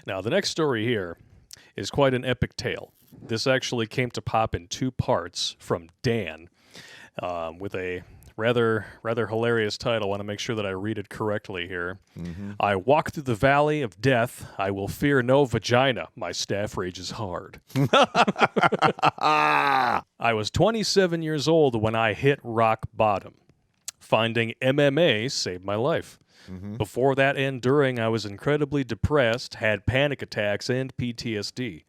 Now, the next story here is quite an epic tale. This actually came to pop in two parts from Dan with a rather hilarious title. I want to make sure that I read it correctly here. I walk through the valley of death. I will fear no vagina. My staff rages hard. I was 27 years old when I hit rock bottom. Finding MMA saved my life. Before that and during, I was incredibly depressed, had panic attacks, and PTSD.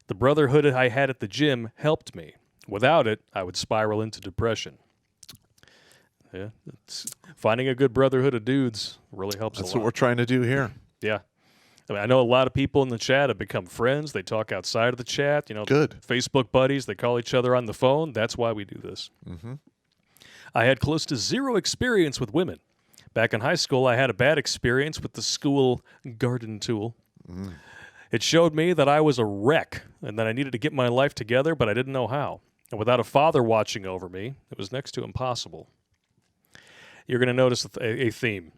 The brotherhood I had at the gym helped me. Without it, I would spiral into depression. Yeah, finding a good brotherhood of dudes really helps a lot. That's what we're trying to do here. Yeah. I mean, I know a lot of people in the chat have become friends. They talk outside of the chat. Good. Facebook buddies. They call each other on the phone. That's why we do this. I had close to zero experience with women. Back in high school, I had a bad experience with the school garden tool. It showed me that I was a wreck and that I needed to get my life together, but I didn't know how. And without a father watching over me, it was next to impossible. You're going to notice a theme.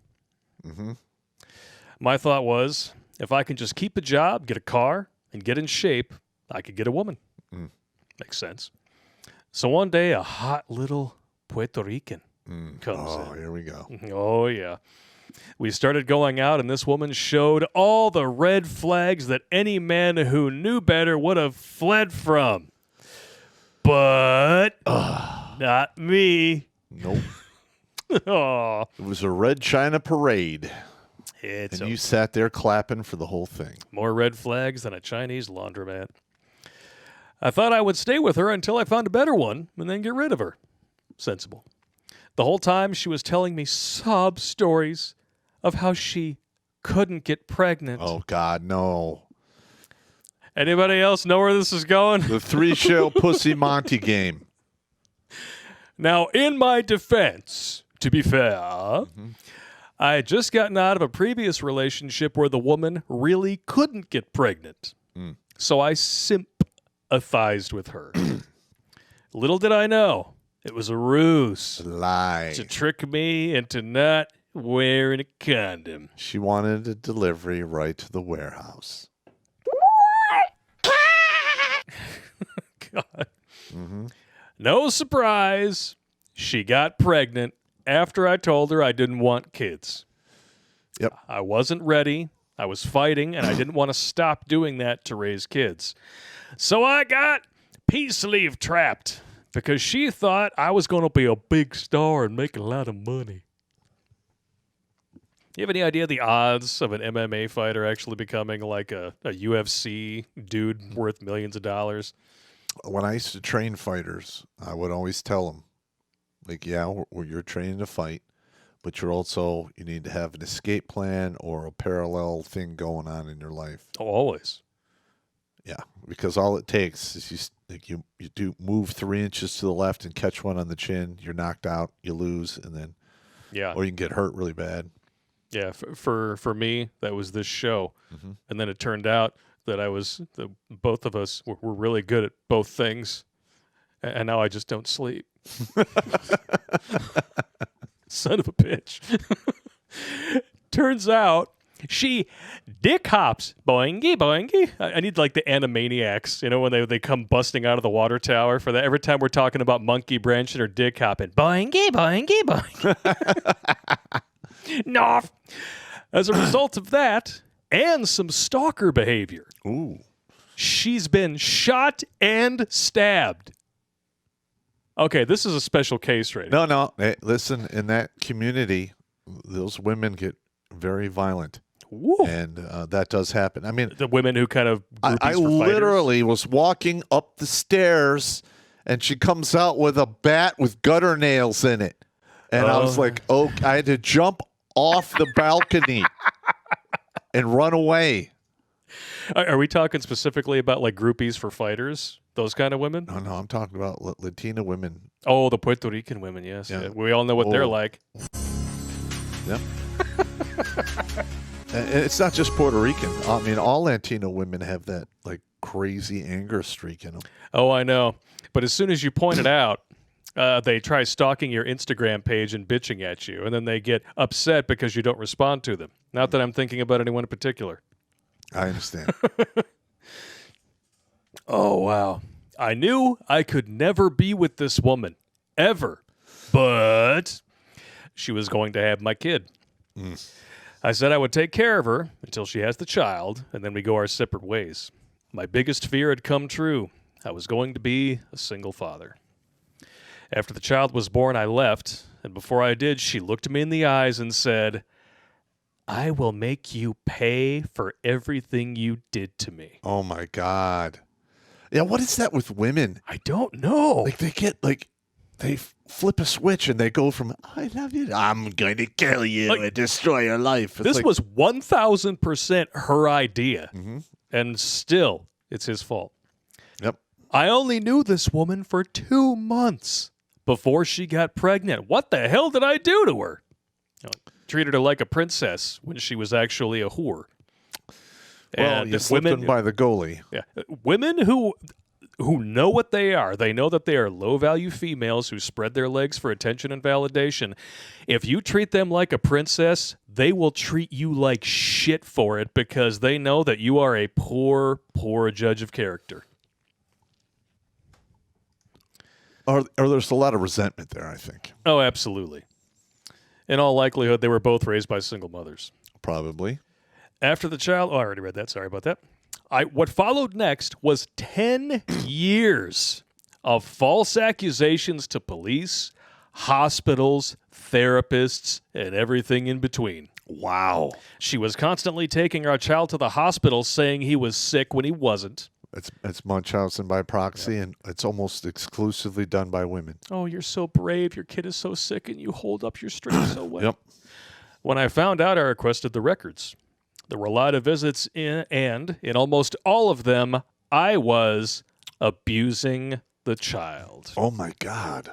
My thought was, if I can just keep a job, get a car, and get in shape, I could get a woman. Makes sense. So one day, a hot little Puerto Rican comes in. Here we go. Oh, yeah. We started going out, and this woman showed all the red flags that any man who knew better would have fled from. But not me. Nope. Oh, It was a red China parade, it's and you sat there clapping for the whole thing. more red flags than a Chinese laundromat. I thought I would stay with her until I found a better one and then get rid of her. Sensible. The whole time she was telling me sob stories of how she couldn't get pregnant. Oh, God, no. Anybody else know where this is going? The three-shell pussy Monty game. Now, in my defense, to be fair, I had just gotten out of a previous relationship where the woman really couldn't get pregnant. So I sympathized with her. Little did I know, it was a ruse Lie. to trick me into not wearing a condom. She wanted a delivery right to the warehouse. God. No surprise, she got pregnant after I told her I didn't want kids. Yep. I wasn't ready. I was fighting, and I didn't want to stop doing that to raise kids. So I got peace sleeve trapped because she thought I was going to be a big star and make a lot of money. You have any idea the odds of an MMA fighter actually becoming like a UFC dude worth millions of dollars? When I used to train fighters, I would always tell them, like, yeah, you're training to fight, but you need to have an escape plan or a parallel thing going on in your life. Oh, always. Yeah, because all it takes is you do move 3 inches to the left and catch one on the chin, you're knocked out, you lose, and then or you can get hurt really bad. Yeah, for me, that was this show. And then it turned out that both of us were really good at both things. And now I just don't sleep. Son of a bitch. Turns out she dick hops. Boingy, boingy. I need like the Animaniacs, when they come busting out of the water tower for that. Every time we're talking about monkey branching or dick hopping. Boingy, boingy, boingy. No. As a result of that and some stalker behavior, she's been shot and stabbed. Okay, this is a special case right now. No. Hey, listen, in that community, those women get very violent. Woo. And that does happen. I mean, The women who kind of I literally was walking up the stairs, and she comes out with a bat with gutter nails in it. And I was like, I had to jump off the balcony and run away. Are we talking specifically about like groupies for fighters? Those kind of women? No, I'm talking about Latina women. Oh, the Puerto Rican women, yes. Yeah. We all know what they're like. Yep. And it's not just Puerto Rican. I mean, all Latino women have that like crazy anger streak in them. Oh, I know. But as soon as you point it out, they try stalking your Instagram page and bitching at you, and then they get upset because you don't respond to them. Not that I'm thinking about anyone in particular. I understand. Oh, wow. I knew I could never be with this woman, ever. But she was going to have my kid. I said I would take care of her until she has the child, and then we go our separate ways. My biggest fear had come true. I was going to be a single father. After the child was born, I left, and before I did, she looked me in the eyes and said, I will make you pay for everything you did to me. Oh, my God. Yeah, what is that with women? I don't know. Like, they flip a switch and they go from, I love you, I'm going to kill you and destroy your life. It's This was 1,000% her idea, and still, it's his fault. Yep. I only knew this woman for 2 months before she got pregnant. What the hell did I do to her? Treated her like a princess when she was actually a whore. Well, And you slipped in by the goalie. Yeah, women who know what they are. They know that they are low-value females who spread their legs for attention and validation. If you treat them like a princess, they will treat you like shit for it because they know that you are a poor, poor judge of character. Or there's a lot of resentment there, I think. Oh, absolutely. In all likelihood, they were both raised by single mothers. Probably. After the child... Oh, I already read that. Sorry about that. What followed next was 10 years of false accusations to police, hospitals, therapists, and everything in between. Wow. She was constantly taking our child to the hospital saying he was sick when he wasn't. It's Munchausen by proxy, and it's almost exclusively done by women. Oh, you're so brave. Your kid is so sick, and you hold up your strength so well. Yep. When I found out, I requested the records. There were a lot of visits, and in almost all of them, I was abusing the child. Oh, my God.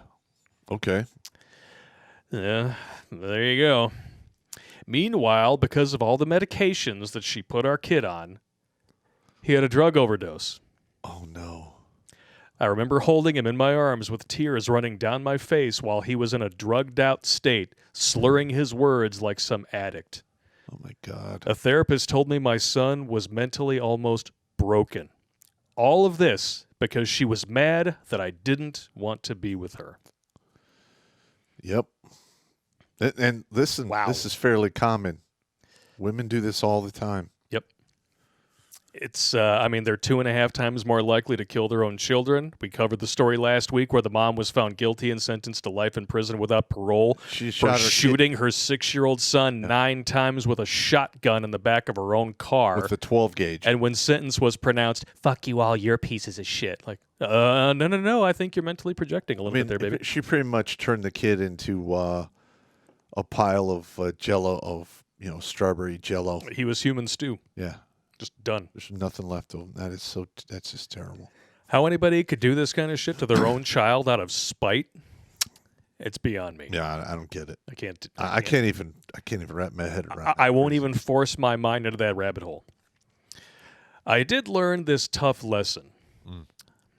Okay. Yeah, there you go. Meanwhile, because of all the medications that she put our kid on, he had a drug overdose. Oh, no. I remember holding him in my arms with tears running down my face while he was in a drugged-out state, slurring his words like some addict. Oh, my God. A therapist told me my son was mentally almost broken. All of this because she was mad that I didn't want to be with her. Yep. And listen, This is fairly common. Women do this all the time. Yep. It's, they're 2.5 times more likely to kill their own children. We covered the story last week where the mom was found guilty and sentenced to life in prison without parole She for shot her shooting her 6-year-old son 9 times with a shotgun in the back of her own car. with the 12 gauge. And when sentence was pronounced, fuck you all, you're pieces of shit. Like, no, I think you're mentally projecting a little bit there, baby. She pretty much turned the kid into a pile of Jello, of strawberry Jello. He was human stew. Yeah, Just done. there's nothing left of him. That's just terrible. How anybody could do this kind of shit to their own child out of spite, it's beyond me. Yeah, I don't get it. I can't. I can't even wrap my head around. I won't even force my mind into that rabbit hole. I did learn this tough lesson.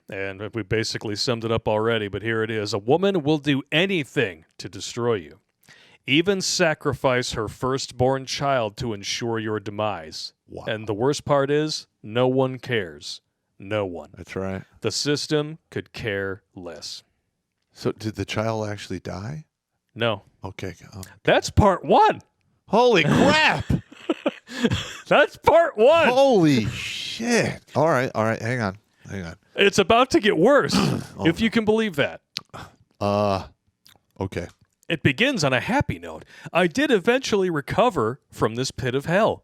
And we basically summed it up already, but here it is. A woman will do anything to destroy you, even sacrifice her firstborn child to ensure your demise. Wow. And the worst part is, no one cares. No one. That's right. The system could care less. So did the child actually die? No. Okay. That's part 1. Holy crap! That's part 1. Holy shit! All right. Hang on. It's about to get worse, if you can believe that. Okay. It begins on a happy note. I did eventually recover from this pit of hell.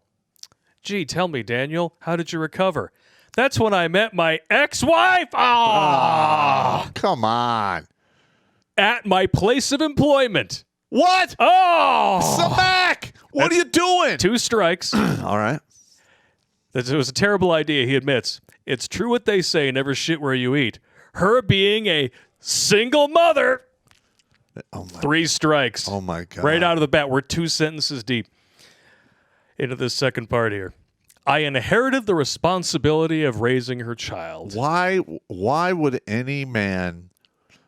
Gee, tell me, Daniel, how did you recover? That's when I met my ex-wife. Oh, come on. At my place of employment. What? Oh! Smack! What are you doing? 2 strikes. All right. That it was a terrible idea, he admits. It's true what they say, never shit where you eat. Her being a single mother. 3 strikes. Oh, my God. Right out of the bat. We're 2 sentences deep into this second part here. I inherited the responsibility of raising her child. Why would any man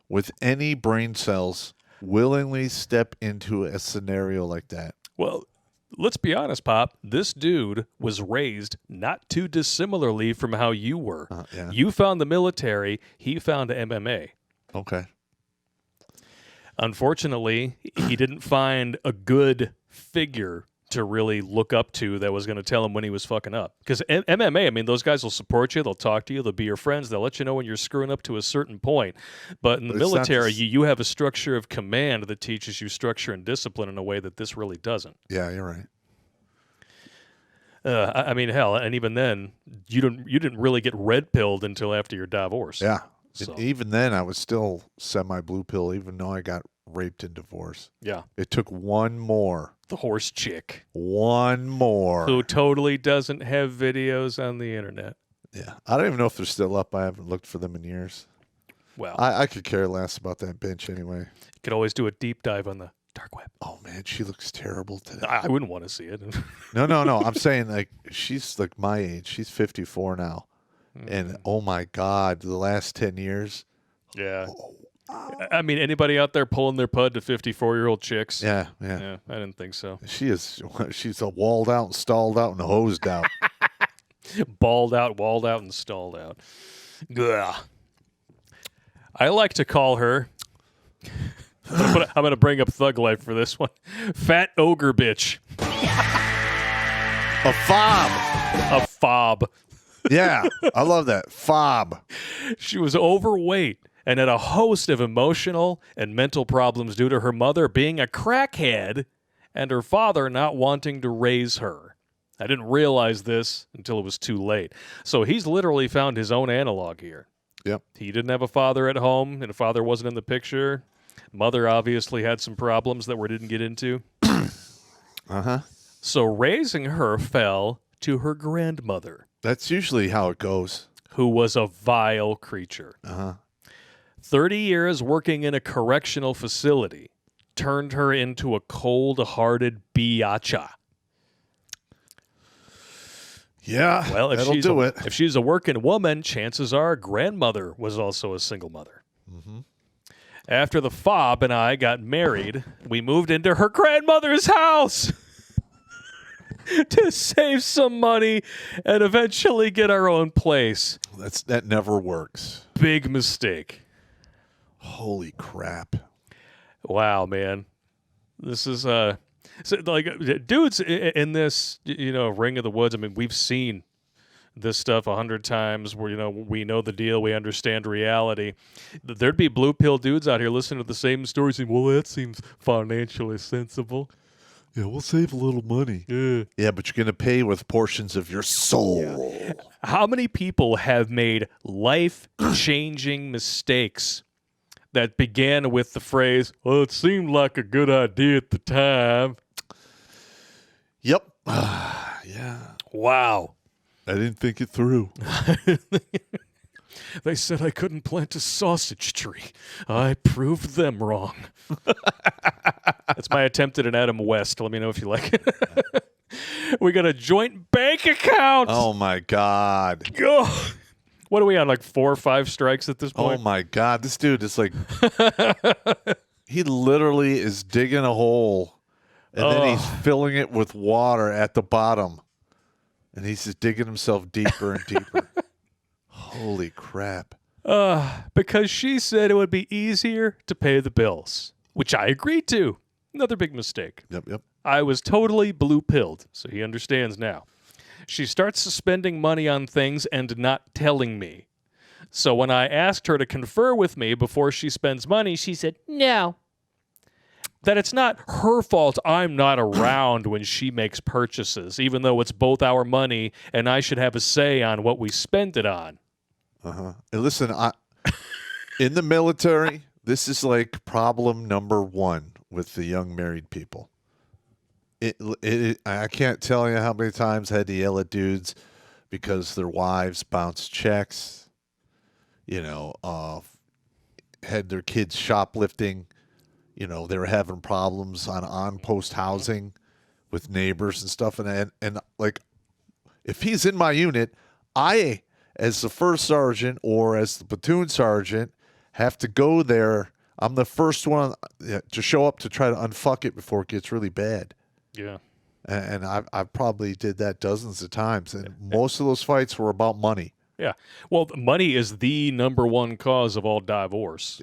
with any brain cells willingly step into a scenario like that? Well, let's be honest, Pop. This dude was raised not too dissimilarly from how you were. Yeah. You found the military. He found MMA. Okay. Unfortunately, he didn't find a good figure to really look up to that was going to tell him when he was fucking up. Because MMA, I mean, those guys will support you. They'll talk to you. They'll be your friends. They'll let you know when you're screwing up to a certain point. But in the military, you have a structure of command that teaches you structure and discipline in a way that this really doesn't. Yeah, you're right. I mean, hell, and even then, you didn't really get red pilled until after your divorce. Yeah. So. Even then, I was still semi-blue pill, even though I got raped and divorced. Yeah. It took one more. The horse chick. One more. Who totally doesn't have videos on the internet. Yeah. I don't even know if they're still up. I haven't looked for them in years. Well. I could care less about that bitch anyway. You could always do a deep dive on the dark web. Oh, man, she looks terrible today. I wouldn't want to see it. No. I'm saying, like, she's like my age. She's 54 now. And, oh, my God, the last 10 years. Yeah. I mean, anybody out there pulling their pud to 54-year-old chicks? Yeah. Yeah, I didn't think so. She's a walled out and stalled out and hosed out. Balled out, walled out, and stalled out. Gah. I like to call her... I'm going to bring up Thug Life for this one. Fat ogre bitch. A fob. A fob. Yeah, I love that. Fob. She was overweight and had a host of emotional and mental problems due to her mother being a crackhead and her father not wanting to raise her. I didn't realize this until it was too late. So he's literally found his own analog here. Yep. He didn't have a father at home, and a father wasn't in the picture. Mother obviously had some problems that we didn't get into. Uh-huh. So raising her fell to her grandmother. That's usually how it goes. Who was a vile creature. Uh-huh. 30 years working in a correctional facility turned her into a cold-hearted biatcha. Yeah, Well, that'll do it. If she's a working woman, chances are grandmother was also a single mother. Mm-hmm. After the fob and I got married, we moved into her grandmother's house to save some money and eventually get our own place. That never works. Big mistake. Holy crap. Wow, man. This is so, like, dudes in this, Ring of the Woods. I mean, we've seen this stuff 100 times where, we know the deal. We understand reality. There'd be blue pill dudes out here listening to the same story saying, well, that seems financially sensible. Yeah, we'll save a little money. Yeah, but you're going to pay with portions of your soul. Yeah. How many people have made life-changing mistakes that began with the phrase, well, it seemed like a good idea at the time? Yep. Yeah. Wow. I didn't think it through. They said I couldn't plant a sausage tree. I proved them wrong. That's my attempt at an Adam West. Let me know if you like it. We got a joint bank account. Oh, my God. Ugh. What are we on, like 4 or 5 strikes at this point? Oh, my God. This dude is like, he literally is digging a hole, and then he's filling it with water at the bottom. And he's just digging himself deeper and deeper. Holy crap. Because she said it would be easier to pay the bills, which I agreed to. Another big mistake. Yep. I was totally blue-pilled, so he understands now. She starts spending money on things and not telling me. So when I asked her to confer with me before she spends money, she said, no. That it's not her fault I'm not around when she makes purchases, even though it's both our money and I should have a say on what we spend it on. Uh-huh. And listen, in the military, this is like problem number 1 with the young married people. I can't tell you how many times I had to yell at dudes because their wives bounced checks, had their kids shoplifting. They were having problems on post housing with neighbors and stuff. And like, if he's in my unit, I, as the first sergeant or as the platoon sergeant, have to go there. I'm the first one to show up to try to unfuck it before it gets really bad. Yeah. And I probably did that dozens of times, and most of those fights were about money. Yeah. Well, money is the number one cause of all divorce.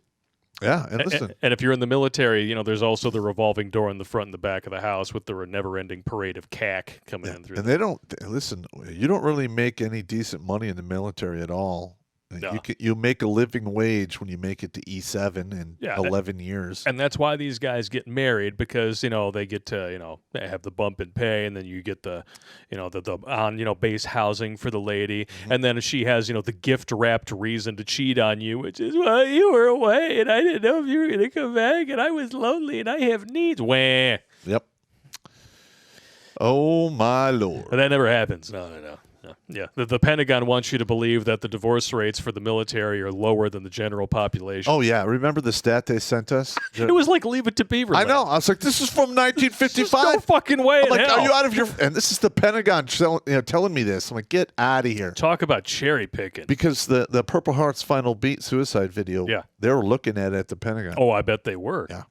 Yeah, and listen. And if you're in the military, there's also the revolving door in the front and the back of the house with the never-ending parade of cack coming in through. And they don't listen. You don't really make any decent money in the military at all. No. You make a living wage when you make it to E7 in 11 years. And that's why these guys get married, because, they get to, have the bump in pay, and then you get the on, base housing for the lady. Mm-hmm. And then she has, the gift wrapped reason to cheat on you, which is, well, you were away and I didn't know if you were going to come back, and I was lonely and I have needs. Wah. Yep. Oh, my Lord. But that never happens. No. Yeah, the Pentagon wants you to believe that the divorce rates for the military are lower than the general population. Oh, yeah. Remember the stat they sent us? It was like Leave It to Beaver. I know. I was like, this is from 1955. No fucking way. I'm like, are you out of your... And this is the Pentagon telling me this. I'm like, get out of here. Talk about cherry picking. Because the Purple Heart's Final Beat suicide video, they were looking at the Pentagon. Oh, I bet they were. Yeah.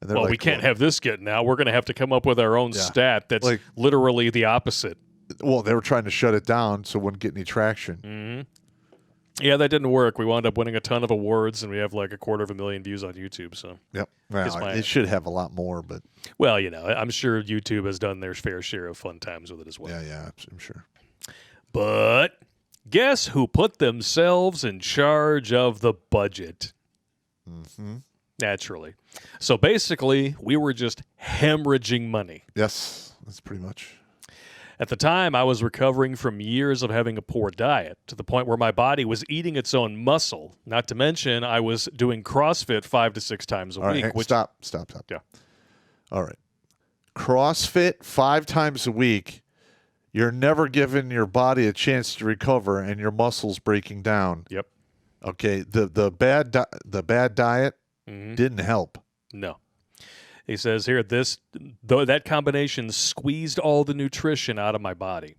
Well, like, we can't have this getting out. We're going to have to come up with our own stat that's literally the opposite. Well, they were trying to shut it down so it wouldn't get any traction. Mm-hmm. Yeah, that didn't work. We wound up winning a ton of awards, and we have like 250,000 views on YouTube. So yep, well, it should have a lot more, but well, I'm sure YouTube has done their fair share of fun times with it as well. Yeah, I'm sure. But guess who put themselves in charge of the budget? Mm-hmm. Naturally. So basically, we were just hemorrhaging money. Yes, that's pretty much. At the time, I was recovering from years of having a poor diet, to the point where my body was eating its own muscle. Not to mention, I was doing CrossFit 5 to 6 times a week. Stop. Yeah. All right. CrossFit 5 times a week. You're never giving your body a chance to recover, and your muscles breaking down. Yep. Okay. The bad diet didn't help. No. He says here, that combination squeezed all the nutrition out of my body.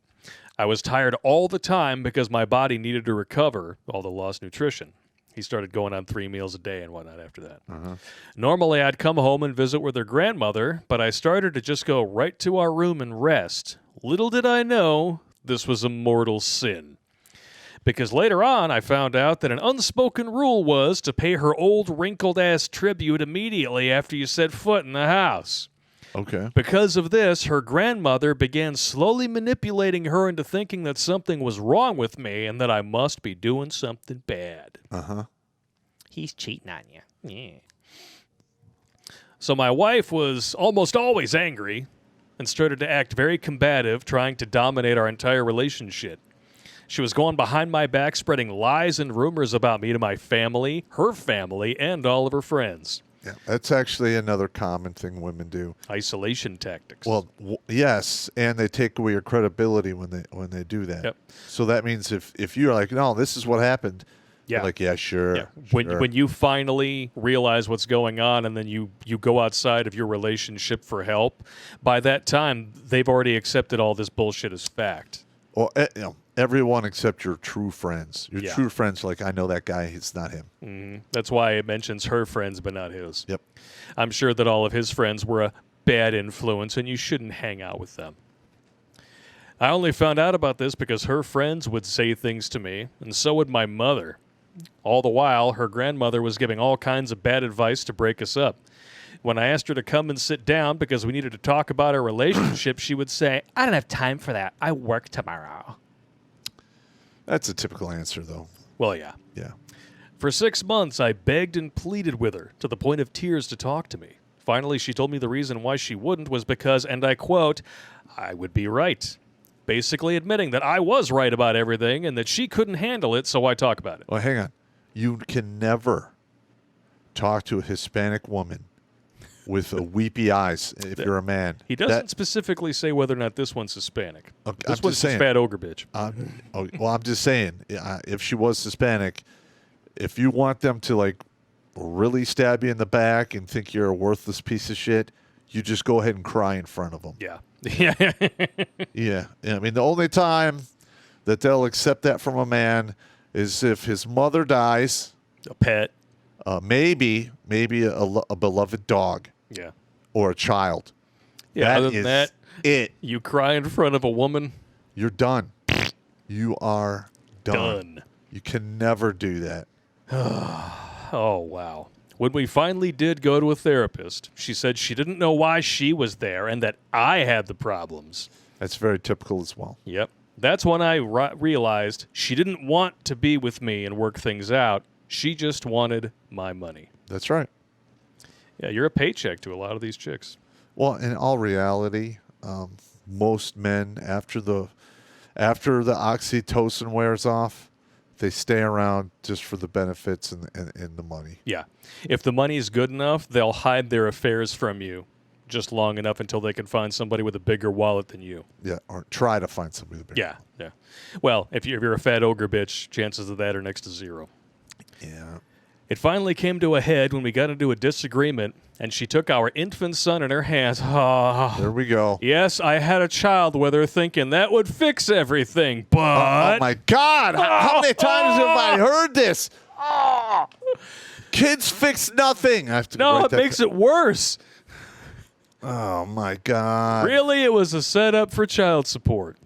I was tired all the time because my body needed to recover all the lost nutrition. He started going on 3 meals a day and whatnot after that. Uh-huh. Normally, I'd come home and visit with their grandmother, but I started to just go right to our room and rest. Little did I know this was a mortal sin. Because later on, I found out that an unspoken rule was to pay her old wrinkled-ass tribute immediately after you set foot in the house. Okay. Because of this, her grandmother began slowly manipulating her into thinking that something was wrong with me and that I must be doing something bad. Uh-huh. He's cheating on you. Yeah. So my wife was almost always angry and started to act very combative, trying to dominate our entire relationship. She was going behind my back, spreading lies and rumors about me to my family, her family, and all of her friends. Yeah, that's actually another common thing women do. Isolation tactics. Well, yes, and they take away your credibility when they do that. Yep. So that means if you're like, no, this is what happened. Yeah. Like, yeah, sure. Yeah. When you finally realize what's going on, and then you go outside of your relationship for help, by that time they've already accepted all this bullshit as fact. Well, everyone except your true friends. Your true friends, like, I know that guy, it's not him. Mm-hmm. That's why it mentions her friends, but not his. Yep. I'm sure that all of his friends were a bad influence, and you shouldn't hang out with them. I only found out about this because her friends would say things to me, and so would my mother. All the while, her grandmother was giving all kinds of bad advice to break us up. When I asked her to come and sit down because we needed to talk about our relationship, she would say, "I don't have time for that. I work tomorrow." That's a typical answer, though. Well, yeah. Yeah. For 6 months, I begged and pleaded with her to the point of tears to talk to me. Finally, she told me the reason why she wouldn't was because, and I quote, "I would be right." Basically admitting that I was right about everything and that she couldn't handle it, so I talk about it. Well, hang on. You can never talk to a Hispanic woman with weepy eyes if you're a man. He doesn't specifically say whether or not this one's Hispanic. Okay, this one's a fat ogre bitch. I'm just saying, if she was Hispanic, if you want them to, like, really stab you in the back and think you're a worthless piece of shit, you just go ahead and cry in front of them. Yeah. Yeah. Yeah. I mean, the only time that they'll accept that from a man is if his mother dies. A pet. Maybe a beloved dog. Yeah. Or a child. Yeah, other than that, it. You cry in front of a woman? You're done. You are done. Done. You can never do that. Oh, wow. When we finally did go to a therapist, she said she didn't know why she was there and that I had the problems. That's very typical as well. Yep. That's when I realized she didn't want to be with me and work things out. She just wanted my money. That's right. Yeah, you're a paycheck to a lot of these chicks. Well, in all reality, most men, after the oxytocin wears off, they stay around just for the benefits and the money. Yeah. If the money is good enough, they'll hide their affairs from you just long enough until they can find somebody with a bigger wallet than you. Yeah, or try to find somebody with a bigger wallet. Yeah. Well, if you're a fat ogre bitch, chances of that are next to zero. Yeah. It finally came to a head when we got into a disagreement, and she took our infant son in her hands. Oh, There we go. yes, I had a child with her thinking that would fix everything, but... Oh, my God. How many times have I heard this? Kids fix nothing. I have to No, write it that makes it worse. Oh, my God. Really, it was a setup for child support.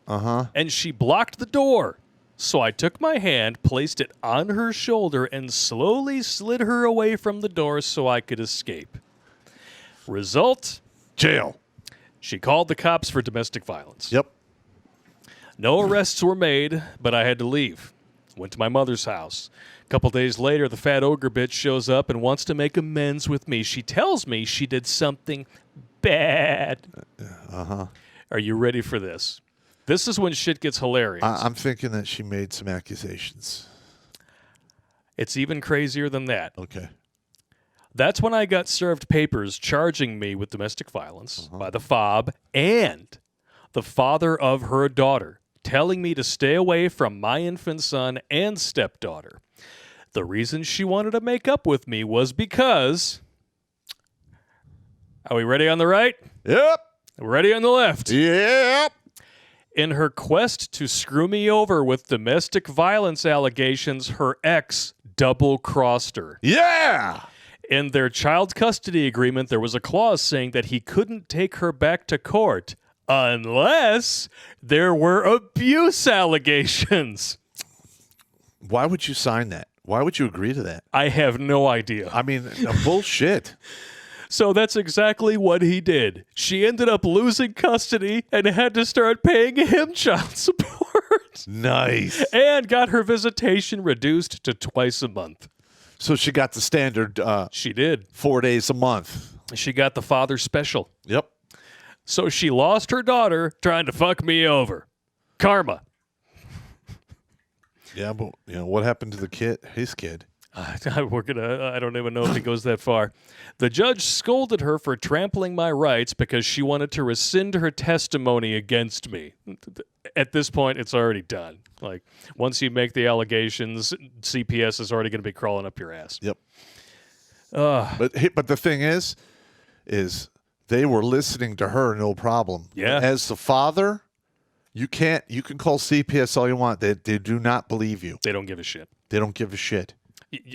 Uh-huh. And she blocked the door. So I took my hand, placed it on her shoulder, and slowly slid her away from the door so I could escape. Result? Jail. She called the cops for domestic violence. Yep. No arrests were made, but I had to leave. Went to my mother's house. A couple days later, the fat ogre bitch shows up and wants to make amends with me. She tells me she did something bad. Uh-huh. Are you ready for this? This is when shit gets hilarious. I'm thinking that she made some accusations. It's even crazier than that. Okay. That's when I got served papers charging me with domestic violence by the FOB and the father of her daughter, telling me to stay away from my infant son and stepdaughter. The reason she wanted to make up with me was because... Are we ready on the right? Yep. Ready on the left? Yep. In her quest to screw me over with domestic violence allegations, her ex double-crossed her. Yeah. In their child custody agreement, there was a clause saying that he couldn't take her back to court unless there were abuse allegations. Why would you sign that? Why would you agree to that? I have no idea. I mean, bullshit. So that's exactly what he did. She ended up losing custody and had to start paying him child support. Nice. And got her visitation reduced to twice a month. So she got the standard She did. 4 days a month. She got the father special. Yep. So she lost her daughter trying to fuck me over. Karma. Yeah, but what happened to the kid? His kid. I don't even know if he goes that far. The judge scolded her for trampling my rights because she wanted to rescind her testimony against me. At this point, it's already done. Like, once you make the allegations, CPS is already going to be crawling up your ass. Yep. But the thing is they were listening to her, no problem. Yeah. As the father, you can call CPS all you want. They do not believe you. They don't give a shit. They don't give a shit.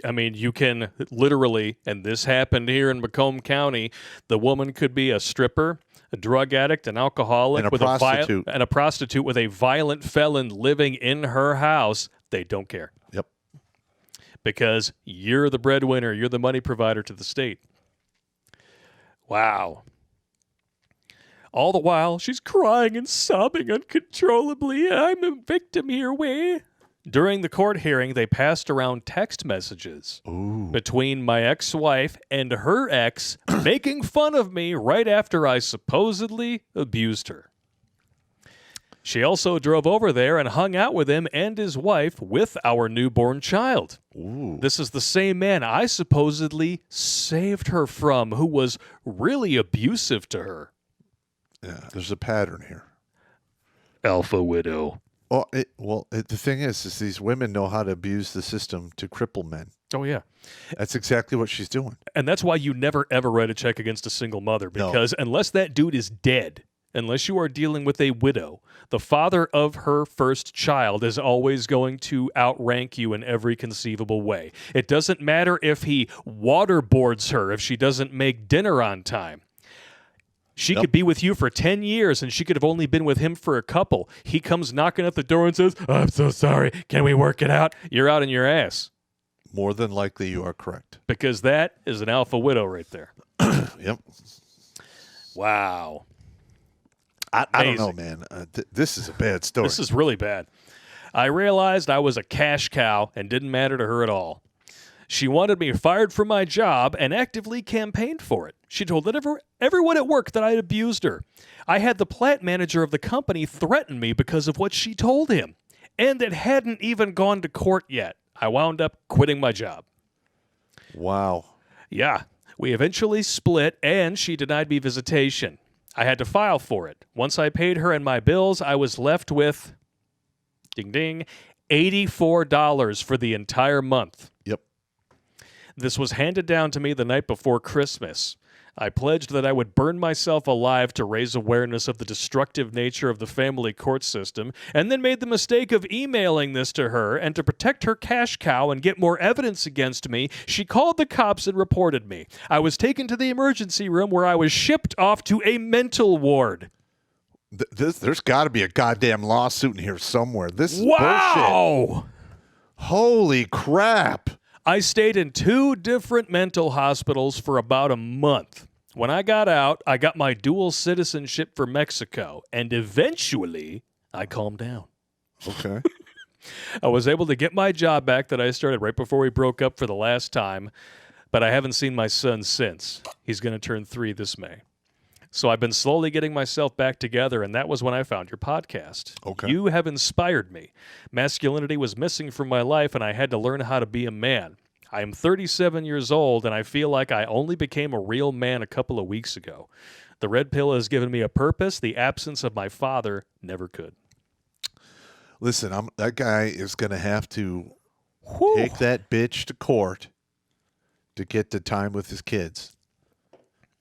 I mean, you can literally, and this happened here in Macomb County, the woman could be a stripper, a drug addict, an alcoholic, And a prostitute. and a prostitute with a violent felon living in her house. They don't care. Yep. Because you're the breadwinner, you're the money provider to the state. Wow. All the while, she's crying and sobbing uncontrollably. I'm a victim here, way. During the court hearing, they passed around text messages between my ex-wife and her ex making fun of me right after I supposedly abused her. She also drove over there and hung out with him and his wife with our newborn child. Ooh. This is the same man I supposedly saved her from, who was really abusive to her. Yeah. There's a pattern here. Alpha widow. The thing is these women know how to abuse the system to cripple men. Oh, yeah. That's exactly what she's doing. And that's why you never, ever write a check against a single mother, because unless that dude is dead, unless you are dealing with a widow, the father of her first child is always going to outrank you in every conceivable way. It doesn't matter if he waterboards her, if she doesn't make dinner on time. She could be with you for 10 years, and she could have only been with him for a couple. He comes knocking at the door and says, I'm so sorry. Can we work it out? You're out in your ass. More than likely, you are correct. Because that is an alpha widow right there. Yep. Wow. I don't know, man. This is a bad story. This is really bad. I realized I was a cash cow and didn't matter to her at all. She wanted me fired from my job and actively campaigned for it. She told everyone at work that I had abused her. I had the plant manager of the company threaten me because of what she told him. And it hadn't even gone to court yet. I wound up quitting my job. Wow. Yeah. We eventually split, and she denied me visitation. I had to file for it. Once I paid her and my bills, I was left with, ding ding, $84 for the entire month. Yep. This was handed down to me the night before Christmas. I pledged that I would burn myself alive to raise awareness of the destructive nature of the family court system, and then made the mistake of emailing this to her, and to protect her cash cow and get more evidence against me, she called the cops and reported me. I was taken to the emergency room where I was shipped off to a mental ward. There's got to be a goddamn lawsuit in here somewhere. This is Wow! bullshit. Holy crap. I stayed in 2 different mental hospitals for about a month. When I got out, I got my dual citizenship for Mexico, and eventually, I calmed down. Okay. I was able to get my job back that I started right before we broke up for the last time, but I haven't seen my son since. He's going to turn 3 this May. So I've been slowly getting myself back together, and that was when I found your podcast. Okay. You have inspired me. Masculinity was missing from my life, and I had to learn how to be a man. I am 37 years old, and I feel like I only became a real man a couple of weeks ago. The red pill has given me a purpose the absence of my father never could. Listen, that guy is going to have to Whew. take that bitch to court to get the time with his kids.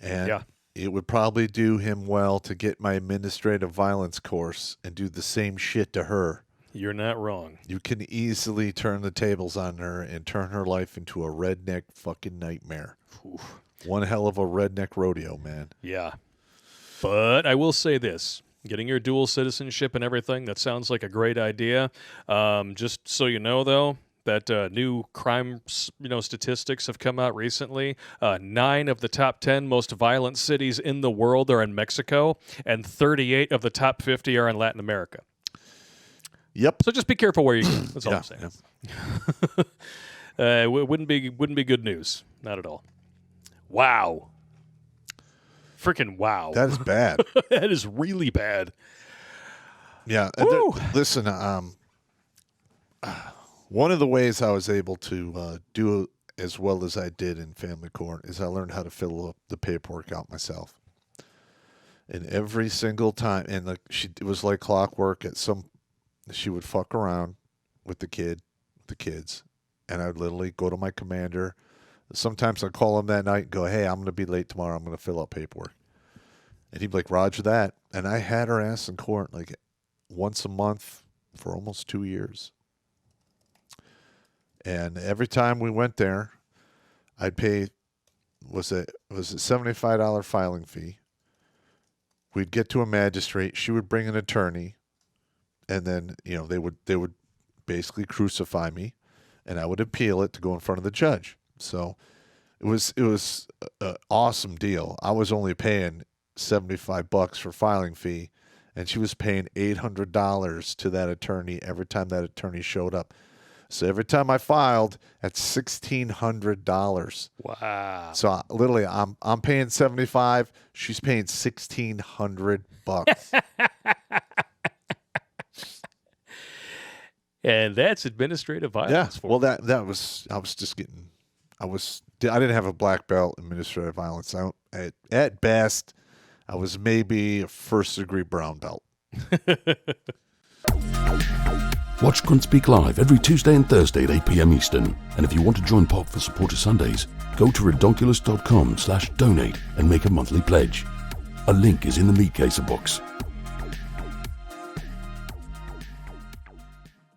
And Yeah. it would probably do him well to get my administrative violence course and do the same shit to her. You're not wrong. You can easily turn the tables on her and turn her life into a redneck fucking nightmare. Oof. One hell of a redneck rodeo, man. Yeah. But I will say this. Getting your dual citizenship and everything, that sounds like a great idea. Just so you know, though, that new crime statistics have come out recently. 9 of the top 10 most violent cities in the world are in Mexico, and 38 of the top 50 are in Latin America. Yep. So just be careful where you go. That's all I'm saying. Yeah. It wouldn't be good news. Not at all. Wow. Freaking wow. That is bad. That is really bad. Yeah. Listen, one of the ways I was able to do as well as I did in family court is I learned how to fill up the paperwork out myself. And every single time, and it was like clockwork. She would fuck around with the kids, and I'd literally go to my commander. Sometimes I'd call him that night and go, hey, I'm going to be late tomorrow. I'm going to fill out paperwork. And he'd be like, roger that. And I had her ass in court like once a month for almost 2 years. And every time we went there, I'd pay, was it $75 filing fee. We'd get to a magistrate. She would bring an attorney. And then, they would basically crucify me, and I would appeal it to go in front of the judge. So it was an awesome deal. I was only paying $75 for filing fee, and she was paying $800 to that attorney every time that attorney showed up. So every time I filed, that's $1,600. Wow. So literally, I'm paying $75. She's paying $1,600. And that's administrative violence. Yeah. Well, that was I didn't have a black belt in administrative violence. At best, I was maybe a 1st-degree brown belt. Watch Grunt Speak live every Tuesday and Thursday at 8 p.m. Eastern. And if you want to join Pop for Supporter Sundays, go to redonkulous.com/donate and make a monthly pledge. A link is in the meat caser box.